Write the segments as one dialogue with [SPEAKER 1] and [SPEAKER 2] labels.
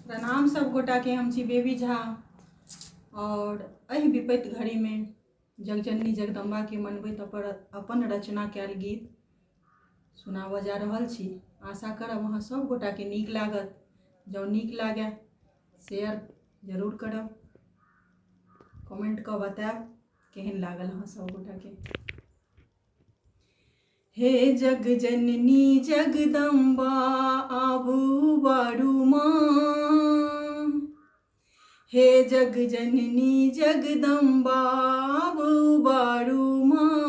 [SPEAKER 1] प्रणाम सब गोटा के। हम छी बेबी झा और एहि विपत्ति घड़ी में जगजननी जगदम्बा के मनबैत अपन रचना कैल गीत सुनाबऽ जा रहल छी। आशा करब अहाँ सब गोटा के नीक लागत। जँ नीक लागे शेयर जरूर करब, कमेंट कऽ बताएब केहन लागल अहाँ सब गोटा के। हे जगजननी जगदम्बा आबू बारू माँ, हे जगजननी जगदम्बा आबू बारू माँ।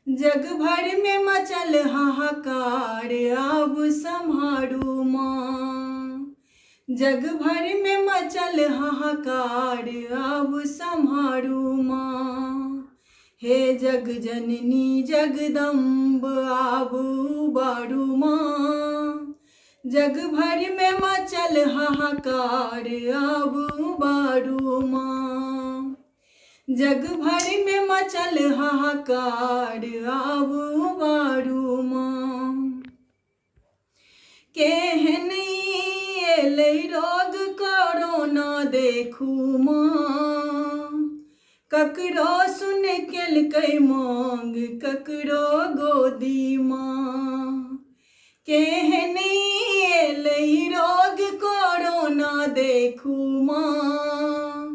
[SPEAKER 1] जग भर में मचल हाहाकार आब सम्हारू माँ, जग भर में मचल हाहाकार आब सम्हारू माँ। हे जगजननी जगदम्ब आबू बारू माँ, जग भर में मचल हाहाकार आबू बारू माँ, जग भर में मचल हाहाकार आबू बारू माँ। केहन एलै रोग कोरोना देखू माँ, ककरो सुन केलकै मांग ककरो गोदी माँ। केहन एलै रोग कोरोना देखू माँ,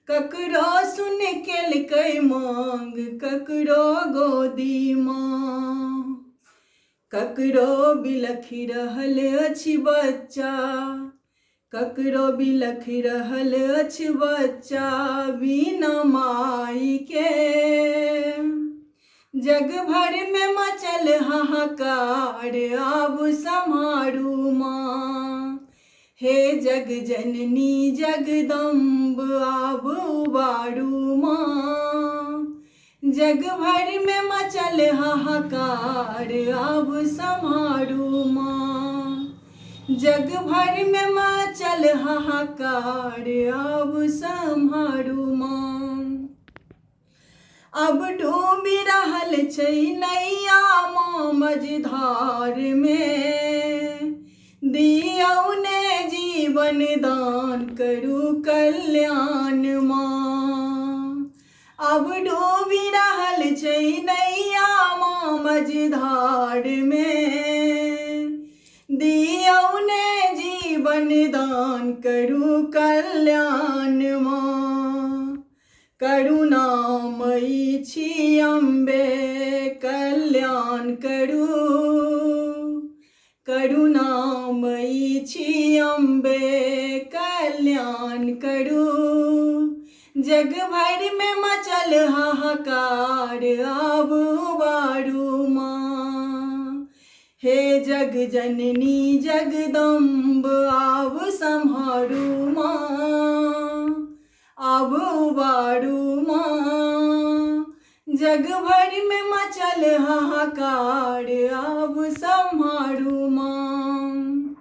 [SPEAKER 1] ककरो सुन केलकै मांग ककरो गोदी माँ। ककरो बिलखि रहल अछि बच्चा, ककरो बिलखि रहल अछि बच्चा बिना माई के। जग भर में मचल हाहाकार आब सम्हारू माँ, हे जगजननी जगदम्ब आबू बारू माँ। जग भर में मचल हाहाकार आब सम्हारू माँ, जग भर में मचल हाहाकार आब सम्हारू माँ। अब डूबि रहल छै नैया माँ मझधार में, दियौ ने जीवन दान करू कल्याण माँ। अब डूबि रहल छै नैया माँ मझधार में, दियौ ने जीवन दान करू कल्याण माँ। करुणामयी छी अम्बे कल्याण करू, करुणामयी छी अम्बे कल्याण करू। जग भर में मचल हाहाकार आबू बारू माँ, हे जगजननी जगदम्ब आब सम्हारू माँ, आबू बारू माँ। जग भर में मचल हाहाकार आब सम्हारू माँ।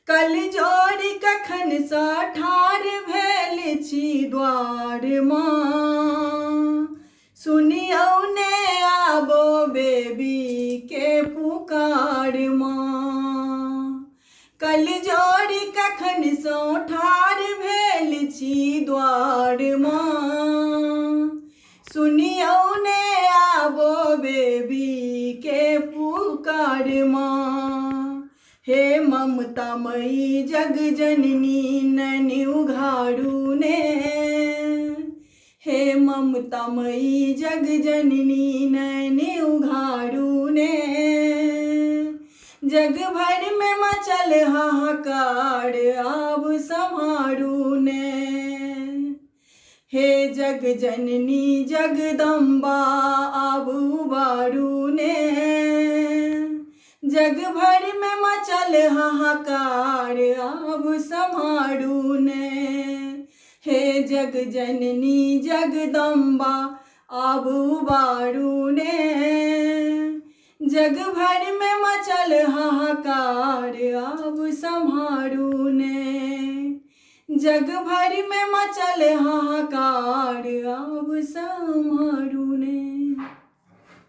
[SPEAKER 1] कल जोड़ी कखन सँ ठाढ़ भेल छी द्वार माँ, सुनियौ ने आबो बेबी के पुकार माँ। कल जोड़ी कखन सँ ठाढ़ भेल छी द्वार माँ, सुनियौ ने आबो बेबी के पुकार माँ। हे ममतामयी जगजननी नैन उघारू ने, हे ममतामयी जगजननी नैन उघारू ने। जग भर में मचल हाहाकार आब सम्हारू ने, हे जगजननी जगदम्बा आबू बारू ने। जग भर में मचल हाहाकार आब सम्हारू ने, हे जगजननी जगदम्बा आबू बारू ने। जग भर में मचल हाहाकार आब सम्हारू ने, जग भर में मचल हाहाकार आब सम्हारू ने।